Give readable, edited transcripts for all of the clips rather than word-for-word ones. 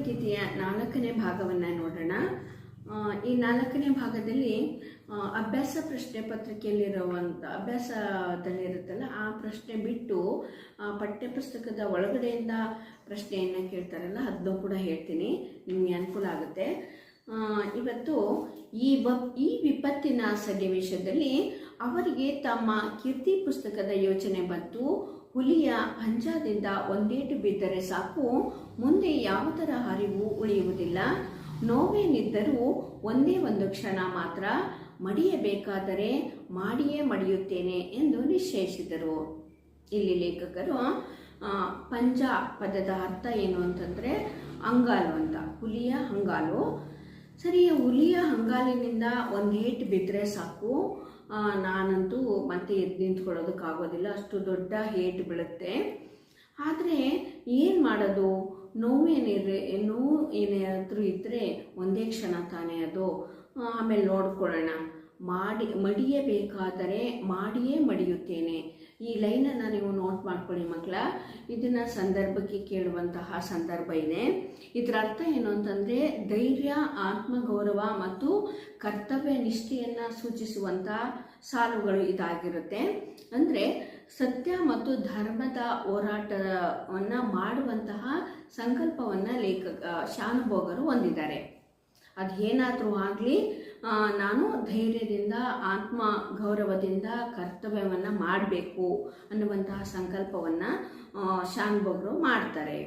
ಭಗವದ್ಗೀತೆಯ 4ನೇ ಭಾಗವನ್ನು ನೋಡೋಣ. ಈ 4ನೇ ಭಾಗದಲ್ಲಿ ಅಭ್ಯಾಸ ಪ್ರಶ್ನೆ ಪತ್ರಿಕೆಯಲ್ಲಿರುವಂಥ ಅಭ್ಯಾಸದಲ್ಲಿರುತ್ತಲ್ಲ ಆ ಪ್ರಶ್ನೆ ಬಿಟ್ಟು ಪಠ್ಯಪುಸ್ತಕದ ಒಳಗಡೆಯಿಂದ ಪ್ರಶ್ನೆಯನ್ನು ಕೇಳ್ತಾರಲ್ಲ ಅದನ್ನು ಕೂಡ ಹೇಳ್ತೀನಿ, ನಿಮಗೆ ಅನುಕೂಲ ಆಗುತ್ತೆ. ಇವತ್ತು ಈ ವಿಪತ್ತಿನ ಸನ್ನಿವೇಶದಲ್ಲಿ ಅವರಿಗೆ ತಮ್ಮ ಕೀರ್ತಿ ಪುಸ್ತಕದ ಯೋಚನೆ ಬಂತು. ಹುಲಿಯ ಪಂಜದಿಂದ ಒಂದೇಟು ಬಿದ್ದರೆ ಸಾಕು, ಮುಂದೆ ಯಾವುದರ ಅರಿವು ಉಳಿಯುವುದಿಲ್ಲ. ನೋವೇನಿದ್ದರೂ ಒಂದೇ ಒಂದು ಕ್ಷಣ ಮಾತ್ರ, ಮಡಿಯಬೇಕಾದರೆ ಮಾಡಿಯೇ ಮಡಿಯುತ್ತೇನೆ ಎಂದು ನಿಶ್ಚಯಿಸಿದರು. ಇಲ್ಲಿ ಲೇಖಕರು ಪಂಜ ಪದದ ಅರ್ಥ ಏನು ಅಂತಂದರೆ ಅಂಗಾಲು ಅಂತ, ಹುಲಿಯ ಅಂಗಾಲು. ಸರಿ, ಹುಲಿಯ ಅಂಗಾಲಿನಿಂದ ಒಂದು ಏಟು ಬಿದ್ದರೆ ಸಾಕು, ನಾನಂತೂ ಮತ್ತೆ ಎದ್ದು ನಿಂತ್ಕೊಳ್ಳೋದಕ್ಕಾಗೋದಿಲ್ಲ, ಅಷ್ಟು ದೊಡ್ಡ ಏಟು ಬೀಳುತ್ತೆ. ಆದರೆ ಏನು ಮಾಡೋದು, ನೋವು ಏನಾದರೂ ಇದ್ದರೆ ಒಂದೇ ಕ್ಷಣ ತಾನೇ ಅದು, ಆಮೇಲೆ ನೋಡ್ಕೊಳ್ಳೋಣ. ಮಡಿಯಬೇಕಾದರೆ ಮಾಡಿಯೇ ಮಡಿಯುತ್ತೇನೆ. ಈ ಲೈನನ್ನು ನೀವು ನೋಟ್ ಮಾಡ್ಕೊಳ್ಳಿ ಮಕ್ಕಳ. ಇದನ್ನು ಸಂದರ್ಭಕ್ಕೆ ಕೇಳುವಂತಹ ಸಂದರ್ಭ ಇದೆ. ಇದರ ಅರ್ಥ ಏನು ಅಂತಂದರೆ ಧೈರ್ಯ, ಆತ್ಮಗೌರವ ಮತ್ತು ಕರ್ತವ್ಯ ನಿಷ್ಠೆಯನ್ನು ಸೂಚಿಸುವಂಥ ಸಾಲುಗಳು ಇದಾಗಿರುತ್ತೆ. ಅಂದರೆ ಸತ್ಯ ಮತ್ತು ಧರ್ಮದ ಹೋರಾಟವನ್ನು ಮಾಡುವಂತಹ ಸಂಕಲ್ಪವನ್ನು ಶಾನುಭೋಗರು ಹೊಂದಿದ್ದಾರೆ. ಅದು ಏನಾದರೂ ಆಗಲಿ, ನಾನು ಧೈರ್ಯದಿಂದ, ಆತ್ಮ ಗೌರವದಿಂದ ಕರ್ತವ್ಯವನ್ನು ಮಾಡಬೇಕು ಅನ್ನುವಂತಹ ಸಂಕಲ್ಪವನ್ನು ಶಾನುಭೋಗರು ಮಾಡ್ತಾರೆ.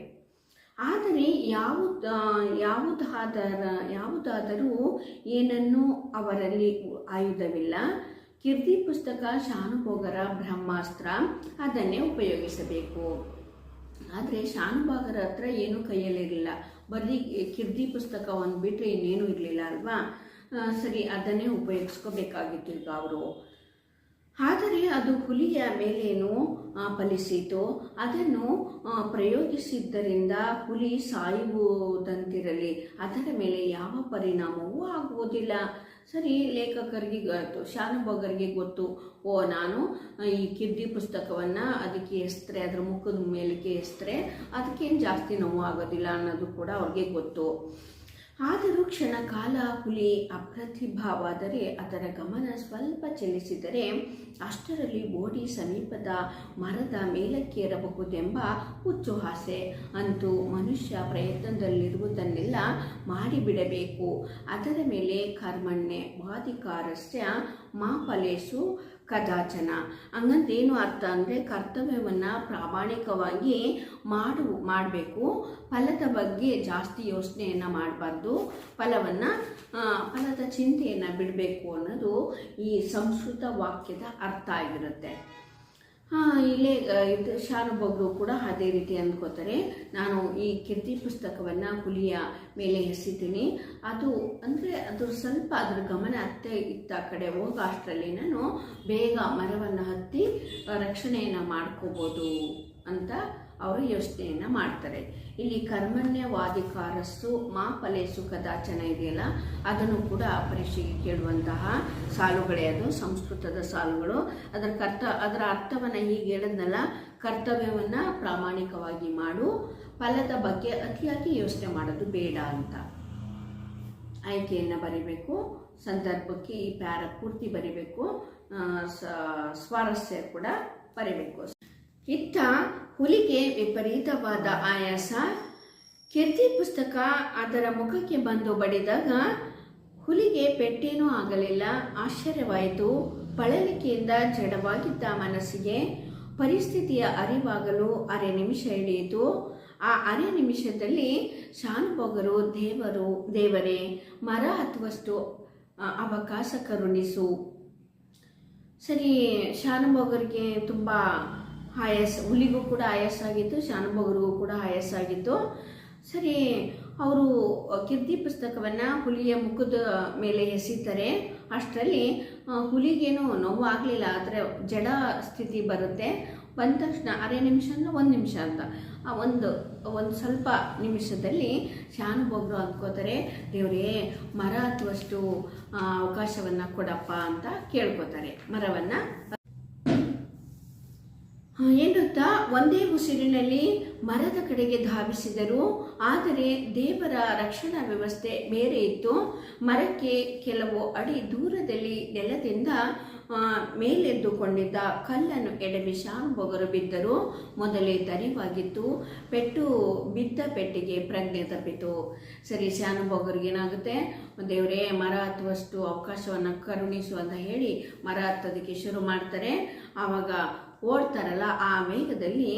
ಆದರೆ ಯಾವುದಾದರೂ ಏನನ್ನೂ ಅವರಲ್ಲಿ ಆಯುಧವಿಲ್ಲ. ಕೀರ್ತಿ ಪುಸ್ತಕ ಶಾನುಭೋಗರ ಬ್ರಹ್ಮಾಸ್ತ್ರ, ಅದನ್ನೇ ಉಪಯೋಗಿಸಬೇಕು. ಆದರೆ ಶಾನುಭೋಗರ ಹತ್ರ ಏನೂ ಕೈಯಲ್ಲಿರಲಿಲ್ಲ, ಬರೀ ಕೀರ್ತಿ ಪುಸ್ತಕ ಒಂದು ಬಿಟ್ಟರೆ ಇನ್ನೇನು ಇರಲಿಲ್ಲ ಅಲ್ವಾ. ಸರಿ, ಅದನ್ನೇ ಉಪಯೋಗಿಸ್ಕೋಬೇಕಾಗಿತ್ತು ಈಗ ಅವರು. ಆದರೆ ಅದು ಹುಲಿಯ ಮೇಲೇನು ಫಲಿಸಿತು. ಅದನ್ನು ಪ್ರಯೋಗಿಸಿದ್ದರಿಂದ ಹುಲಿ ಸಾಯುವುದಂತಿರಲಿ, ಅದರ ಮೇಲೆ ಯಾವ ಪರಿಣಾಮವೂ ಆಗುವುದಿಲ್ಲ. ಸರಿ, ಲೇಖಕರಿಗೆ ಗೊತ್ತು, ಶಾನುಭೋಗರಿಗೆ ಗೊತ್ತು, ನಾನು ಈ ಕೀರ್ತಿ ಪುಸ್ತಕವನ್ನು ಅದಕ್ಕೆ ಎಸ್ತರೆ, ಅದರ ಮುಖದ ಮೇಲಕ್ಕೆ ಎಸ್ತರೆ, ಅದಕ್ಕೇನು ಜಾಸ್ತಿ ನೋವು ಆಗೋದಿಲ್ಲ ಅನ್ನೋದು ಕೂಡ ಅವ್ರಿಗೆ ಗೊತ್ತು. ಆದರೂ ಕ್ಷಣಕಾಲ ಹುಲಿ ಅಪ್ರತಿಭವಾದರೆ, ಅದರ ಗಮನ ಸ್ವಲ್ಪ ಚಲಿಸಿದರೆ ಅಷ್ಟರಲ್ಲಿ ಓಡಿ ಸಮೀಪದ ಮರದ ಮೇಲಕ್ಕೇರಬಹುದೆಂಬ ಹುಚ್ಚು ಆಸೆ. ಅಂತೂ ಮನುಷ್ಯ ಪ್ರಯತ್ನದಲ್ಲಿರುವುದನ್ನೆಲ್ಲ ಮಾಡಿಬಿಡಬೇಕು. ಅದರ ಮೇಲೆ ಕರ್ಮಣ್ಯ ವಾಧಿಕಾರಸ್ಯ ಮಾ ಫಲೇಷು ಕದಾಚನ. ಹಂಗಂತೇನು ಅರ್ಥ ಅಂದರೆ ಕರ್ತವ್ಯವನ್ನು ಪ್ರಾಮಾಣಿಕವಾಗಿ ಮಾಡಬೇಕು, ಫಲದ ಬಗ್ಗೆ ಜಾಸ್ತಿ ಯೋಚನೆಯನ್ನು ಮಾಡಬಾರ್ದು, ಫಲದ ಚಿಂತೆಯನ್ನು ಬಿಡಬೇಕು ಅನ್ನೋದು ಈ ಸಂಸ್ಕೃತ ವಾಕ್ಯದ ಅರ್ಥ ಆಗಿರುತ್ತೆ. ಇಲ್ಲೇ ಇದು ಶಾನುಭೋಗರು ಕೂಡ ಅದೇ ರೀತಿ ಅಂದ್ಕೋತಾರೆ. ನಾನು ಈ ಕೀರ್ತಿ ಪುಸ್ತಕವನ್ನು ಹುಲಿಯ ಮೇಲೆ ಎಸಿತೀನಿ, ಅದು ಅಂದರೆ ಅದು ಸ್ವಲ್ಪ ಅದರ ಗಮನ ಇತ್ತ ಕಡೆ ಹೋಗೋ ಅಷ್ಟರಲ್ಲಿ ನಾನು ಬೇಗ ಮರವನ್ನು ಹತ್ತಿ ರಕ್ಷಣೆಯನ್ನು ಮಾಡ್ಕೋಬೋದು ಅಂತ ಅವರು ಯೋಚನೆಯನ್ನು ಮಾಡ್ತಾರೆ. ಇಲ್ಲಿ ಕರ್ಮಣ್ಯವಾಧಿಕಾರಸ್ಸು ಮಾ ಫಲೇಸು ಕದಾಚನ ಇದೆಯಲ್ಲ, ಅದನ್ನು ಕೂಡ ಪರೀಕ್ಷೆಗೆ ಕೇಳುವಂತಹ ಸಾಲುಗಳೇ, ಅದು ಸಂಸ್ಕೃತದ ಸಾಲುಗಳು. ಅದರ ಅರ್ಥವನ್ನು ಹೀಗೆ ಹೇಳಿದ್ನಲ್ಲ, ಕರ್ತವ್ಯವನ್ನು ಪ್ರಾಮಾಣಿಕವಾಗಿ ಮಾಡು, ಫಲದ ಬಗ್ಗೆ ಅತಿಯಾಗಿ ಯೋಚನೆ ಮಾಡೋದು ಬೇಡ ಅಂತ. ಆಯ್ಕೆಯನ್ನು ಬರೀಬೇಕು, ಸಂದರ್ಭಕ್ಕೆ ಈ ಪ್ಯಾರ ಪೂರ್ತಿ ಬರೀಬೇಕು, ಸ್ವಾರಸ್ಯ ಕೂಡ ಬರೀಬೇಕು. ಇತ್ತ ಹುಲಿಗೆ ವಿಪರೀತವಾದ ಆಯಾಸ. ಕೀರ್ತಿ ಪುಸ್ತಕ ಅದರ ಮುಖಕ್ಕೆ ಬಂದು ಬಡಿದಾಗ ಹುಲಿಗೆ ಪೆಟ್ಟೇನೂ ಆಗಲಿಲ್ಲ. ಆಶ್ಚರ್ಯವಾಯಿತು. ಬಳಲಿಕೆಯಿಂದ ಜಡವಾಗಿದ್ದ ಮನಸ್ಸಿಗೆ ಪರಿಸ್ಥಿತಿಯ ಅರಿವಾಗಲು ಅರೆ ನಿಮಿಷ ಹಿಡಿಯಿತು. ಆ ಅರೆ ನಿಮಿಷದಲ್ಲಿ ಶಾನುಭೋಗರು ದೇವರೇ ಮರ ಹತ್ತುವಷ್ಟು ಅವಕಾಶ ಕರುಣಿಸು. ಸರಿ, ಶಾನುಭೋಗರಿಗೆ ತುಂಬ ಆಯಾಸ, ಹುಲಿಗೂ ಕೂಡ ಆಯಾಸ ಆಗಿತ್ತು, ಶಾನುಭೋಗರಿಗೂ ಕೂಡ ಆಯಾಸ ಆಗಿತ್ತು. ಸರಿ, ಅವರು ಕೀರ್ತಿ ಪುಸ್ತಕವನ್ನು ಹುಲಿಯ ಮುಖದ ಮೇಲೆ ಎಸಿತಾರೆ. ಅಷ್ಟರಲ್ಲಿ ಹುಲಿಗೇನು ನೋವು ಆಗಲಿಲ್ಲ, ಆದರೆ ಜಡ ಸ್ಥಿತಿ ಬರುತ್ತೆ. ಬಂದ ತಕ್ಷಣ ಅರೆ ನಿಮಿಷ ಅಂದರೆ 1 ನಿಮಿಷ ಅಂತ, ಒಂದು ಸ್ವಲ್ಪ ನಿಮಿಷದಲ್ಲಿ ಶಾನುಭೋಗರು ಅಂದ್ಕೋತಾರೆ, ದೇವರೇ ಮರ ಹತ್ತುವಷ್ಟು ಅವಕಾಶವನ್ನು ಕೊಡಪ್ಪ ಅಂತ ಕೇಳ್ಕೋತಾರೆ. ಮರವನ್ನು ಏನು ಹೇಳುತ್ತಾ ಒಂದೇ ಉಸಿರಿನಲ್ಲಿ ಮರದ ಕಡೆಗೆ ಧಾವಿಸಿದರು. ಆದರೆ ದೇವರ ರಕ್ಷಣಾ ವ್ಯವಸ್ಥೆ ಬೇರೆ ಇತ್ತು. ಮರಕ್ಕೆ ಕೆಲವು ಅಡಿ ದೂರದಲ್ಲಿ ನೆಲದಿಂದ ಮೇಲೆದ್ದುಕೊಂಡಿದ್ದ ಕಲ್ಲನ್ನು ಎಡವಿ ಶಾನುಭೋಗರು ಬಿದ್ದರು. ಮೊದಲೇ ತರಿವಾಗಿತ್ತು. ಪೆಟ್ಟು ಬಿದ್ದ ಪೆಟ್ಟಿಗೆ ಪ್ರಜ್ಞೆ ತಪ್ಪಿತು. ಸರಿ, ಶಾನುಭೋಗರಿಗೆ ಏನಾಗುತ್ತೆ, ದೇವರೇ ಮರ ಹತ್ತುವಷ್ಟು ಅವಕಾಶವನ್ನು ಕರುಣಿಸು ಅಂತ ಹೇಳಿ ಮರ ಹತ್ತೋದಕ್ಕೆ ಶುರು ಮಾಡ್ತಾರೆ. ಆವಾಗ ಓಡ್ತಾರಲ್ಲ, ಆ ವೇಗದಲ್ಲಿ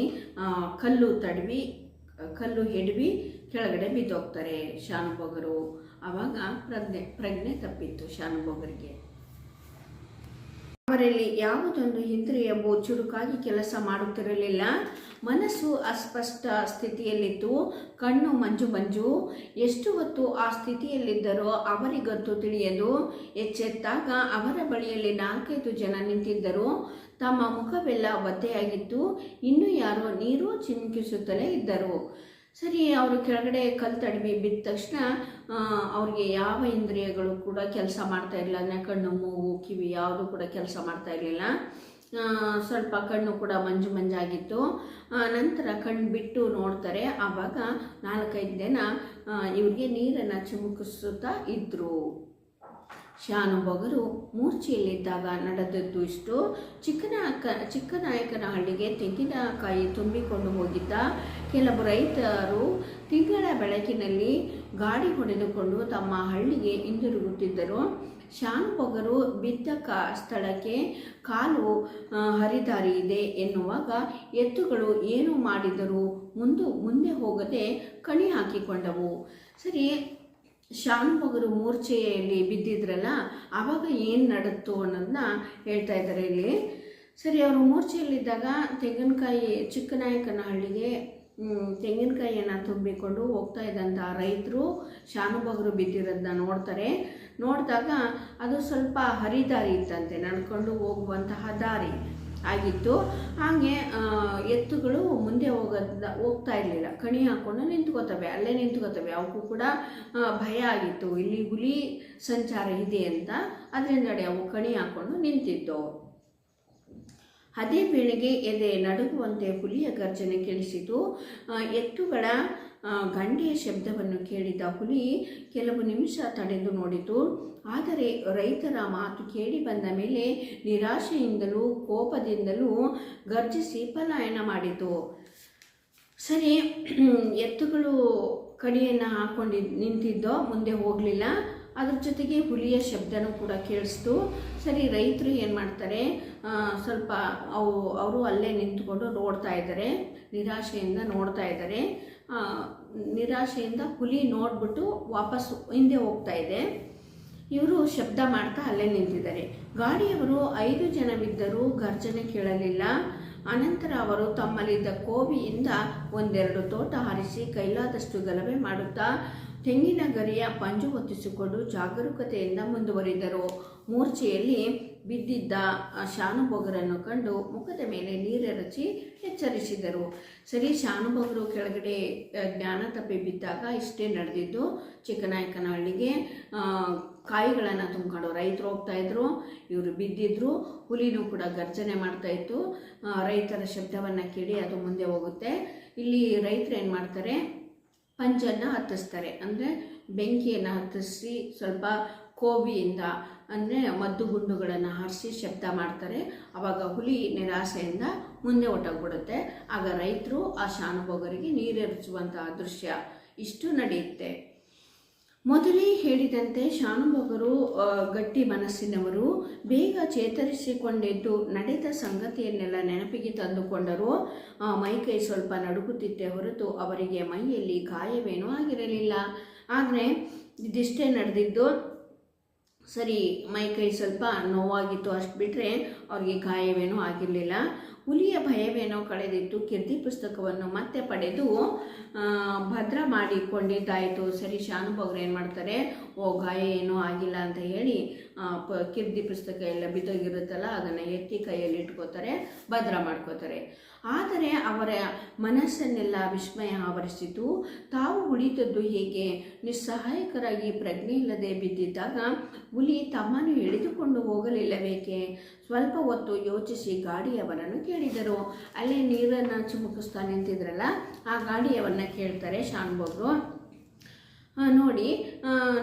ಕಲ್ಲು ಹಿಡಿವಿ ಕೆಳಗಡೆ ಬಿದ್ದೋಗ್ತಾರೆ ಶಾನುಭೋಗರು. ಆವಾಗ ಪ್ರಜ್ಞೆ ತಪ್ಪಿತ್ತು ಶಾನುಭೋಗರಿಗೆ. ಅವರಲ್ಲಿ ಯಾವುದೊಂದು ಇಂದ್ರಿಯವು ಚುರುಕಾಗಿ ಕೆಲಸ ಮಾಡುತ್ತಿರಲಿಲ್ಲ. ಮನಸ್ಸು ಅಸ್ಪಷ್ಟ ಸ್ಥಿತಿಯಲ್ಲಿತ್ತು. ಕಣ್ಣು ಮಂಜು. ಎಷ್ಟು ಹೊತ್ತು ಆ ಸ್ಥಿತಿಯಲ್ಲಿದ್ದರೋ ಅವರಿಗಂತೂ ತಿಳಿಯದು. ಎಚ್ಚೆತ್ತಾಗ ಅವರ ಬಳಿಯಲ್ಲಿ 4-5 ಜನ ನಿಂತಿದ್ದರು. ತಮ್ಮ ಮುಖವೆಲ್ಲ ಒದ್ದೆಯಾಗಿತ್ತು. ಇನ್ನೂ ಯಾರೋ ನೀರು ಚಿಮುಕಿಸುತ್ತಲೇ ಇದ್ದರು. ಸರಿ, ಅವರು ಕೆಳಗಡೆ ಕಲ್ಲು ತಡವಿ ಬಿದ್ದ ತಕ್ಷಣ ಅವ್ರಿಗೆ ಯಾವ ಇಂದ್ರಿಯಗಳು ಕೂಡ ಕೆಲಸ ಮಾಡ್ತಾ ಇರಲಿಲ್ಲ. ಅಂದರೆ ಕಣ್ಣು, ಮೂಗು, ಕಿವಿ ಯಾವುದು ಕೂಡ ಕೆಲಸ ಮಾಡ್ತಾ ಇರಲಿಲ್ಲ. ಸ್ವಲ್ಪ ಕಣ್ಣು ಕೂಡ ಮಂಜಾಗಿತ್ತು. ನಂತರ ಕಣ್ಣು ಬಿಟ್ಟು ನೋಡ್ತಾರೆ. ಆವಾಗ 4-5 ಜನ ಇವ್ರಿಗೆ ನೀರನ್ನು ಚಿಮುಕಿಸುತ್ತಾ ಇದ್ದರು. ಶಾನುಭೋಗರು ಮೂರ್ಛೆಯಲ್ಲಿದ್ದಾಗ ನಡೆದದ್ದು ಇಷ್ಟು. ಚಿಕ್ಕನಾಯಕನಹಳ್ಳಿಗೆ ತೆಂಗಿನಕಾಯಿ ತುಂಬಿಕೊಂಡು ಹೋಗಿದ್ದ ಕೆಲವು ರೈತರು ತಿಂಗಳ ಬೆಳಕಿನಲ್ಲಿ ಗಾಡಿ ಹೊಡೆದುಕೊಂಡು ತಮ್ಮ ಹಳ್ಳಿಗೆ ಹಿಂದಿರುಗುತ್ತಿದ್ದರು. ಶಾನುಭೋಗರು ಬಿದ್ದ ಸ್ಥಳಕ್ಕೆ ಕಾಲು ಹರಿದಾರಿ ಇದೆ ಎನ್ನುವಾಗ ಎತ್ತುಗಳು ಏನು ಮಾಡಿದರೂ ಮುಂದೆ ಹೋಗದೆ ಕಣಿ ಹಾಕಿಕೊಂಡವು. ಸರಿ, ಶಾನುಭೋಗರು ಮೂರ್ಛೆಯಲ್ಲಿ ಬಿದ್ದಿದ್ರಲ್ಲ, ಆವಾಗ ಏನು ನಡತ್ತು ಅನ್ನೋದನ್ನ ಹೇಳ್ತಾ ಇದ್ದಾರೆ ಇಲ್ಲಿ. ಸರಿ, ಅವರು ಮೂರ್ಛೆಯಲ್ಲಿದ್ದಾಗ ಚಿಕ್ಕನಾಯಕನಹಳ್ಳಿಗೆ ತೆಂಗಿನಕಾಯಿಯನ್ನು ತುಂಬಿಕೊಂಡು ಹೋಗ್ತಾ ಇದ್ದಂಥ ರೈತರು ಶಾನುಭೋಗರು ಬಿದ್ದಿರೋದನ್ನ ನೋಡ್ತಾರೆ. ನೋಡಿದಾಗ ಅದು ಸ್ವಲ್ಪ ಹರಿದಾರಿ ಇತ್ತಂತೆ, ನಡ್ಕೊಂಡು ಹೋಗುವಂತಹ ದಾರಿ ಆಗಿತ್ತು. ಹಾಗೆ ಎತ್ತುಗಳು ಮುಂದೆ ಹೋಗ್ತಾ ಇರಲಿಲ್ಲ, ಕಣಿ ಹಾಕ್ಕೊಂಡು ಅಲ್ಲೇ ನಿಂತ್ಕೋತವೆ. ಅವಕ್ಕೂ ಕೂಡ ಭಯ ಆಗಿತ್ತು, ಇಲ್ಲಿ ಹುಲಿ ಸಂಚಾರ ಇದೆ ಅಂತ. ಅದರಿಂದಲೇ ಅವು ಕಣಿ ಹಾಕ್ಕೊಂಡು ನಿಂತಿದ್ದವು. ಅದೇ ವೇಳೆಗೆ ಎದೆ ನಡುಗುವಂತೆ ಹುಲಿಯ ಗರ್ಜನೆ ಕೇಳಿಸಿತು. ಎತ್ತುಗಳ ಗಂಟೆಯ ಶಬ್ದವನ್ನು ಕೇಳಿದ ಹುಲಿ ಕೆಲವು ನಿಮಿಷ ತಡೆದು ನೋಡಿತು. ಆದರೆ ರೈತರ ಮಾತು ಕೇಳಿ ಬಂದ ಮೇಲೆ ನಿರಾಶೆಯಿಂದಲೂ ಕೋಪದಿಂದಲೂ ಗರ್ಜಿಸಿ ಪಲಾಯನ ಮಾಡಿತು. ಸರಿ, ಎತ್ತುಗಳು ಕಡಿಯನ್ನು ಹಾಕ್ಕೊಂಡು ನಿಂತಿದ್ದೋ, ಮುಂದೆ ಹೋಗಲಿಲ್ಲ. ಅದ್ರ ಜೊತೆಗೆ ಹುಲಿಯ ಶಬ್ದನೂ ಕೂಡ ಕೇಳಿಸ್ತು. ಸರಿ, ರೈತರು ಏನು ಮಾಡ್ತಾರೆ, ಸ್ವಲ್ಪ ಅವರು ಅಲ್ಲೇ ನಿಂತ್ಕೊಂಡು ನೋಡ್ತಾ ಇದ್ದಾರೆ, ನಿರಾಶೆಯಿಂದ ನೋಡ್ತಾ ಇದ್ದಾರೆ. ನಿರಾಶೆಯಿಂದ ಹುಲಿ ನೋಡ್ಬಿಟ್ಟು ವಾಪಸ್ ಹಿಂದೆ ಹೋಗ್ತಾ ಇದೆ. ಇವರು ಶಬ್ದ ಮಾಡ್ತಾ ಅಲ್ಲೇ ನಿಂತಿದ್ದಾರೆ. ಗಾಡಿಯವರು 5 ಜನ ಬಿದ್ದರೂ ಗರ್ಜನೆ ಕೇಳಲಿಲ್ಲ. ಅನಂತರ ಅವರು ತಮ್ಮಲ್ಲಿದ್ದ ಕೋವಿಯಿಂದ 1-2 ತೋಟ ಹಾರಿಸಿ ಕೈಲಾದಷ್ಟು ಗಲಭೆ ಮಾಡುತ್ತಾ ತೆಂಗಿನ ಗರಿಯ ಪಂಜು ಹೊತ್ತಿಸಿಕೊಂಡು ಜಾಗರೂಕತೆಯಿಂದ ಮುಂದುವರಿದರು. ಮೂರ್ಛೆಯಲ್ಲಿ ಬಿದ್ದಿದ್ದ ಶಾನುಭೋಗರನ್ನು ಕಂಡು ಮುಖದ ಮೇಲೆ ನೀರೆರಚಿ ಎಚ್ಚರಿಸಿದರು. ಸರಿ, ಶಾನುಭೋಗರು ಕೆಳಗಡೆ ಜ್ಞಾನ ತಪ್ಪಿ ಬಿದ್ದಾಗ ಇಷ್ಟೇ ನಡೆದಿದ್ದು. ಚಿಕ್ಕನಾಯಕನಹಳ್ಳಿಗೆ ಕಾಯಿಗಳನ್ನು ತುಂಬಿಕೊಂಡು ರೈತರು ಹೋಗ್ತಾ ಇದ್ರು, ಇವರು ಬಿದ್ದಿದ್ರು. ಹುಲಿನೂ ಕೂಡ ಗರ್ಜನೆ ಮಾಡ್ತಾ ಇತ್ತು. ರೈತರ ಶಬ್ದವನ್ನು ಕೇಳಿ ಅದು ಮುಂದೆ ಹೋಗುತ್ತೆ. ಇಲ್ಲಿ ರೈತರು ಏನು ಮಾಡ್ತಾರೆ, ಪಂಜನ್ನು ಹತ್ತಿಸ್ತಾರೆ, ಅಂದರೆ ಬೆಂಕಿಯನ್ನು ಹತ್ತಿಸಿ ಸ್ವಲ್ಪ ಕೋವಿಯಿಂದ ಅಂದರೆ ಮದ್ದು ಗುಂಡುಗಳನ್ನು ಹಾರಿಸಿ ಶಬ್ದ ಮಾಡ್ತಾರೆ. ಆವಾಗ ಹುಲಿ ನಿರಾಸೆಯಿಂದ ಮುಂದೆ ಹೊಟ್ಟೋಗ್ಬಿಡುತ್ತೆ. ಆಗ ರೈತರು ಆ ಶಾನುಭೋಗರಿಗೆ ನೀರೆರಚುವಂತಹ ದೃಶ್ಯ ಇಷ್ಟು ನಡೆಯುತ್ತೆ. ಮೊದಲೇ ಹೇಳಿದಂತೆ ಶಾನುಭೋಗರು ಗಟ್ಟಿ ಮನಸ್ಸಿನವರು. ಬೇಗ ಚೇತರಿಸಿಕೊಂಡಿದ್ದು ನಡೆದ ಸಂಗತಿಯನ್ನೆಲ್ಲ ನೆನಪಿಗೆ ತಂದುಕೊಂಡರು. ಮೈಕೈ ಸ್ವಲ್ಪ ನಡುಗುತ್ತಿದ್ದೇ ಹೊರತು ಅವರಿಗೆ ಮೈಯಲ್ಲಿ ಗಾಯವೇನೂ ಆಗಿರಲಿಲ್ಲ. ಆದರೆ ಇದಿಷ್ಟೇ ನಡೆದಿದ್ದು. ಸರಿ, ಮೈಕೈ ಸ್ವಲ್ಪ ನೋವಾಗಿತ್ತು, ಅಷ್ಟು ಬಿಟ್ಟರೆ ಅವ್ರಿಗೆ ಗಾಯವೇನೂ ಆಗಿರಲಿಲ್ಲ. ಹುಲಿಯ ಭಯವೇನೋ ಕಳೆದಿತ್ತು. ಕೀರ್ತಿ ಪುಸ್ತಕವನ್ನು ಮತ್ತೆ ಪಡೆದು ಭದ್ರ ಮಾಡಿಕೊಂಡಿದ್ದಾಯಿತು. ಸರಿ, ಶಾನುಭೋಗರು ಏನು ಮಾಡ್ತಾರೆ, ಗಾಯ ಏನೂ ಆಗಿಲ್ಲ ಅಂತ ಹೇಳಿ ಕೀರ್ತಿ ಪುಸ್ತಕ ಎಲ್ಲ ಬಿದ್ದೋಗಿರುತ್ತಲ್ಲ ಅದನ್ನು ಎತ್ತಿ ಕೈಯಲ್ಲಿ ಇಟ್ಕೋತಾರೆ, ಭದ್ರ ಮಾಡ್ಕೋತಾರೆ. ಆದರೆ ಅವರ ಮನಸ್ಸನ್ನೆಲ್ಲ ವಿಸ್ಮಯ ಆವರಿಸಿತು. ತಾವು ಉಳಿದದ್ದು ಹೇಗೆ? ನಿಸ್ಸಹಾಯಕರಾಗಿ ಪ್ರಜ್ಞೆ ಇಲ್ಲದೆ ಬಿದ್ದಿದ್ದಾಗ ಹುಲಿ ತಮ್ಮನ್ನು ಎಳೆದುಕೊಂಡು ಹೋಗಲಿಲ್ಲಬೇಕೆ? ಸ್ವಲ್ಪ ಹೊತ್ತು ಯೋಚಿಸಿ ಗಾಡಿಯವರನ್ನು ಕೇಳಿದರು. ಅಲ್ಲೇ ನೀರನ್ನು ಚಿಮುಕಿಸ್ತಾ ನಿಂತಿದ್ರಲ್ಲ ಆ ಗಾಡಿಯವರನ್ನ ಕೇಳ್ತಾರೆ ಶಾನುಭೋಗರು, ನೋಡಿ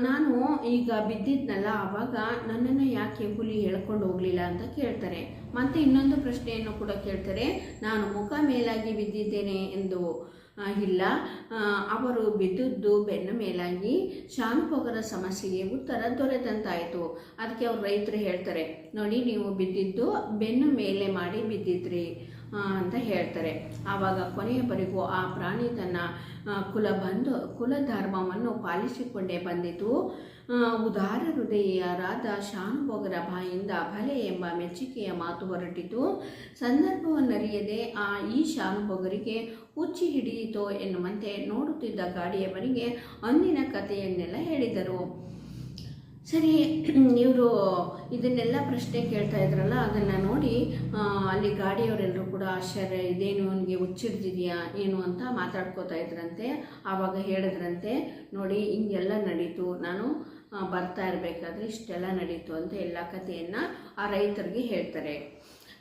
ನಾನು ಈಗ ಬಿದ್ದಿದ್ನಲ್ಲ, ಆವಾಗ ನನ್ನನ್ನು ಯಾಕೆ ಹುಲಿ ಎಳ್ಕೊಂಡು ಹೋಗಲಿಲ್ಲ ಅಂತ ಕೇಳ್ತಾರೆ. ಮತ್ತು ಇನ್ನೊಂದು ಪ್ರಶ್ನೆಯನ್ನು ಕೂಡ ಕೇಳ್ತಾರೆ, ನಾನು ಮುಖ ಮೇಲಾಗಿ ಬಿದ್ದಿದ್ದೇನೆ ಎಂದು ಇಲ್ಲ, ಅವರು ಬಿದ್ದದ್ದು ಬೆನ್ನ ಮೇಲಾಗಿ. ಶಾನುಭೋಗರ ಸಮಸ್ಯೆಗೆ ಉತ್ತರ ದೊರೆತಂತಾಯಿತು. ಅದಕ್ಕೆ ಅವ್ರು ರೈತರು ಹೇಳ್ತಾರೆ, ನೋಡಿ ನೀವು ಬಿದ್ದಿದ್ದು ಬೆನ್ನು ಮೇಲೆ ಮಾಡಿ ಬಿದ್ದಿದ್ರಿ ಅಂತ ಹೇಳ್ತಾರೆ. ಆವಾಗ ಕೊನೆಯವರೆಗೂ ಆ ಪ್ರಾಣಿ ತನ್ನ ಕುಲಧರ್ಮವನ್ನು ಪಾಲಿಸಿಕೊಂಡೇ ಬಂದಿತು. ಉದಾರ ಹೃದಯರಾದ ಶಾನುಭೋಗರ ಬಾಯಿಂದ ಭಲೆ ಎಂಬ ಮೆಚ್ಚುಗೆಯ ಮಾತು ಹೊರಟಿತು. ಸಂದರ್ಭವನ್ನರಿಯದೆ ಈ ಶಾನುಭೋಗರಿಗೆ ಹುಚ್ಚಿ ಹಿಡಿಯಿತೋ ಎನ್ನುವಂತೆ ನೋಡುತ್ತಿದ್ದ ಗಾಡಿಯವರಿಗೆ ಅಂದಿನ ಕಥೆಯನ್ನೆಲ್ಲ ಹೇಳಿದರು. ಸರಿ, ಇವರು ಇದನ್ನೆಲ್ಲ ಪ್ರಶ್ನೆ ಕೇಳ್ತಾ ಇದ್ರಲ್ಲ, ಅದನ್ನು ನೋಡಿ ಅಲ್ಲಿ ಗಾಡಿಯವರೆಲ್ಲರೂ ಕೂಡ ಆಶ್ಚರ್ಯ, ಇದೇನು ಅವನಿಗೆ ಹುಚ್ಚಿಡ್ದಿದೆಯಾ ಏನು ಅಂತ ಮಾತಾಡ್ಕೋತಾ ಇದ್ರಂತೆ. ಆವಾಗ ಹೇಳಿದ್ರಂತೆ, ನೋಡಿ ಹಿಂಗೆಲ್ಲ ನಡೀತು, ನಾನು ಬರ್ತಾ ಇರಬೇಕಾದ್ರೆ ಇಷ್ಟೆಲ್ಲ ನಡೀತು ಅಂತ ಎಲ್ಲ ಕಥೆಯನ್ನು ಆ ರೈತರಿಗೆ ಹೇಳ್ತಾರೆ.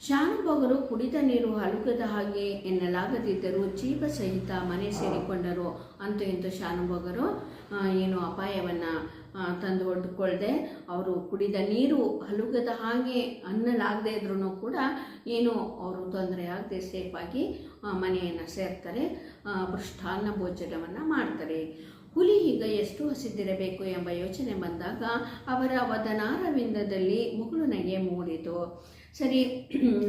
ಶಾನುಭೋಗರು ಕುಡಿದ ನೀರು ಹಲುಗದ ಹಾಗೆ ಎನ್ನಲಾಗದಿದ್ದರೂ ಜೀವ ಸಹಿತ ಮನೆ ಸೇರಿಕೊಂಡರು. ಅಂತೂ ಇಂತೂ ಶಾನುಭೋಗರು ಏನು ಅಪಾಯವನ್ನು ತಂದು ಒಡ್ಕೊಳ್ಳದೆ ಅವರು ಕುಡಿದ ನೀರು ಹಲುಗದ ಹಾಗೆ ಅನ್ನಲಾಗದೇ ಇದ್ರೂ ಕೂಡ ಏನು ಅವರು ತೊಂದರೆ ಆಗದೆ ಸೇಫಾಗಿ ಮನೆಯನ್ನು ಸೇರ್ತಾರೆ, ಮೃಷ್ಟಾನ್ನ ಭೋಜನವನ್ನು ಮಾಡ್ತಾರೆ. ಹುಲಿ ಈಗ ಎಷ್ಟು ಹಸಿದಿರಬೇಕು ಎಂಬ ಯೋಚನೆ ಬಂದಾಗ ಅವರ ವದನಾರವಿಂದದಲ್ಲಿ ಮುಗುಳು ನಗೆ ಮೂಡಿತು. ಸರಿ,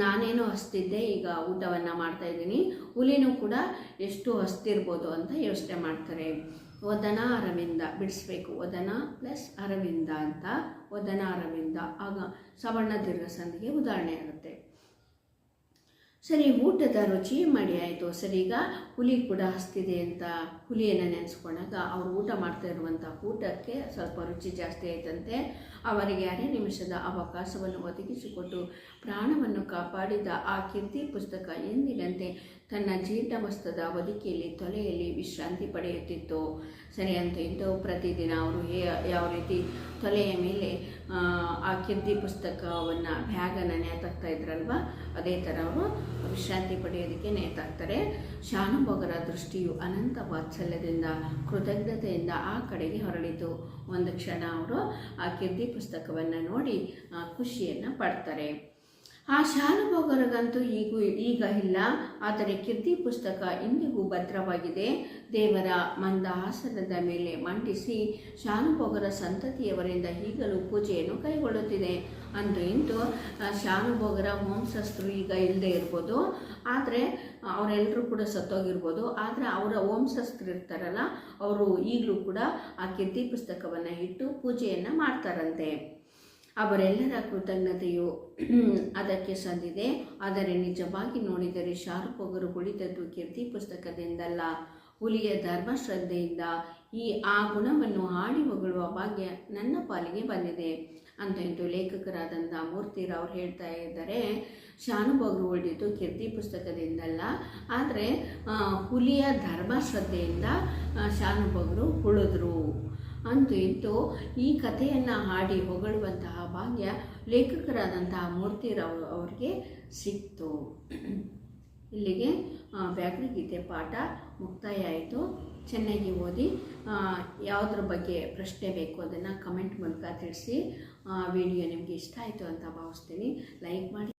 ನಾನೇನೋ ಹಸ್ತಿದ್ದೆ, ಈಗ ಊಟವನ್ನು ಮಾಡ್ತಾಯಿದ್ದೀನಿ, ಹುಲಿನೂ ಕೂಡ ಎಷ್ಟು ಹಸ್ತಿರ್ಬೋದು ಅಂತ ಯೋಚನೆ ಮಾಡ್ತಾರೆ. ವದನ ಅರವಿಂದ ಬಿಡಿಸ್ಬೇಕು, ವದನ ಪ್ಲಸ್ ಅರವಿಂದ ಅಂತ, ವದನ ಅರವಿಂದ ಆಗ ಸವರ್ಣ ದೀರ್ಘ ಸಂಧಿಗೆ ಉದಾಹರಣೆ ಆಗುತ್ತೆ. ಸರಿ, ಊಟದ ರುಚಿ ಮಾಡಿ ಆಯಿತು. ಸರಿ, ಈಗ ಹುಲಿ ಕೂಡ ಹಸ್ತಿದೆ ಅಂತ ಹುಲಿಯನ್ನು ನೆನೆಸ್ಕೊಂಡಾಗ ಅವರು ಊಟ ಮಾಡ್ತಾ ಇರುವಂಥ ಊಟಕ್ಕೆ ಸ್ವಲ್ಪ ರುಚಿ ಜಾಸ್ತಿ ಆಯ್ತಂತೆ. ಅವರಿಗೆ ಅರೆ ನಿಮಿಷದ ಅವಕಾಶವನ್ನು ಒದಗಿಸಿಕೊಟ್ಟು ಪ್ರಾಣವನ್ನು ಕಾಪಾಡಿದ ಆ ಕೀರ್ತಿ ಪುಸ್ತಕ ಎಂದಿನಂತೆ ತನ್ನ ಜೀರ್ಣವಸ್ತದ ಹೊದಿಕೆಯಲ್ಲಿ ತೊಲೆಯಲ್ಲಿ ವಿಶ್ರಾಂತಿ ಪಡೆಯುತ್ತಿತ್ತು. ಸರಿ, ಅಂತ ಇದ್ದು ಪ್ರತಿದಿನ ಅವರು ಯಾವ ರೀತಿ ತೊಲೆಯ ಮೇಲೆ ಆ ಕೀರ್ತಿ ಪುಸ್ತಕವನ್ನು ಬ್ಯಾಗನ್ನು ನೇತಾಕ್ತಾ ಇದ್ರಲ್ವ, ಅದೇ ಥರ ಅವರು ವಿಶ್ರಾಂತಿ ಪಡೆಯೋದಕ್ಕೆ ನೇತಾಕ್ತಾರೆ. ಶಾನುಭೋಗರ ದೃಷ್ಟಿಯು ಅನಂತ ವಾತ್ಸಲ್ಯದಿಂದ ಕೃತಜ್ಞತೆಯಿಂದ ಆ ಕಡೆಗೆ ಹೊರಳಿತು. ಒಂದು ಕ್ಷಣ ಅವರು ಆ ಕೀರ್ತಿ ಪುಸ್ತಕವನ್ನು ನೋಡಿ ಖುಷಿಯನ್ನು ಪಡ್ತಾರೆ. ಆ ಶಾನುಭೋಗರಿಗಂತೂ ಈಗ ಇಲ್ಲ, ಆದರೆ ಕೀರ್ತಿ ಪುಸ್ತಕ ಇಂದಿಗೂ ಭದ್ರವಾಗಿದೆ. ದೇವರ ಮಂದಹಾಸನದ ಮೇಲೆ ಮಂಡಿಸಿ ಶಾನುಭೋಗರ ಸಂತತಿಯವರಿಂದ ಈಗಲೂ ಪೂಜೆಯನ್ನು ಕೈಗೊಳ್ಳುತ್ತಿದೆ. ಅಂತೂ ಇಂತೂ ಶಾನುಭೋಗರ ವಂಶಸ್ಥರು ಈಗ ಇಲ್ಲದೆ ಇರ್ಬೋದು, ಆದರೆ ಅವರೆಲ್ಲರೂ ಕೂಡ ಸತ್ತೋಗಿರ್ಬೋದು, ಆದರೆ ಅವರ ವಂಶಸ್ಥರು ಇರ್ತಾರಲ್ಲ ಅವರು ಈಗಲೂ ಕೂಡ ಆ ಕೀರ್ತಿ ಪುಸ್ತಕವನ್ನು ಇಟ್ಟು ಪೂಜೆಯನ್ನು ಮಾಡ್ತಾರಂತೆ. ಅವರೆಲ್ಲರ ಕೃತಜ್ಞತೆಯು ಅದಕ್ಕೆ ಸಂದಿದೆ. ಆದರೆ ನಿಜವಾಗಿ ನೋಡಿದರೆ ಶಾನುಭೋಗರು ಉಳಿದದ್ದು ಕೀರ್ತಿ ಪುಸ್ತಕದಿಂದಲ್ಲ, ಹುಲಿಯ ಧರ್ಮಶ್ರದ್ಧೆಯಿಂದ. ಆ ಗುಣವನ್ನು ಹಾಡಿ ಹೊಗಳುವ ಭಾಗ್ಯ ನನ್ನ ಪಾಲಿಗೆ ಬಂದಿದೆ ಅಂತ ಇಂದು ಲೇಖಕರಾದಂಥ ಮೂರ್ತಿರಾವ್ ಹೇಳ್ತಾ ಇದ್ದಾರೆ. ಶಾನುಭೋಗರು ಉಳಿದಿದ್ದು ಕೀರ್ತಿ ಪುಸ್ತಕದಿಂದಲ್ಲ, ಆದರೆ ಹುಲಿಯ ಧರ್ಮಶ್ರದ್ಧೆಯಿಂದ ಶಾನುಭೋಗರು ಉಳಿದ್ರು. ಅಂತೂ ಇಂತೂ ಈ ಕಥೆಯನ್ನು ಹಾಡಿ ಹೊಗಳುವಂತಹ ಭಾಗ್ಯ ಲೇಖಕರಾದಂತಹ ಮೂರ್ತಿರಾವ್ ಅವರಿಗೆ ಸಿಕ್ತು. ಇಲ್ಲಿಗೆ ವ್ಯಾಕರಣಗೀತೆ ಪಾಠ ಮುಕ್ತಾಯ ಆಯಿತು. ಚೆನ್ನಾಗಿ ಓದಿ. ಯಾವುದ್ರ ಬಗ್ಗೆ ಪ್ರಶ್ನೆ ಬೇಕು ಅದನ್ನು ಕಮೆಂಟ್ ಮೂಲಕ ತಿಳಿಸಿ. ವಿಡಿಯೋ ನಿಮಗೆ ಇಷ್ಟ ಆಯಿತು ಅಂತ ಭಾವಿಸ್ತೀನಿ. ಲೈಕ್ ಮಾಡಿ.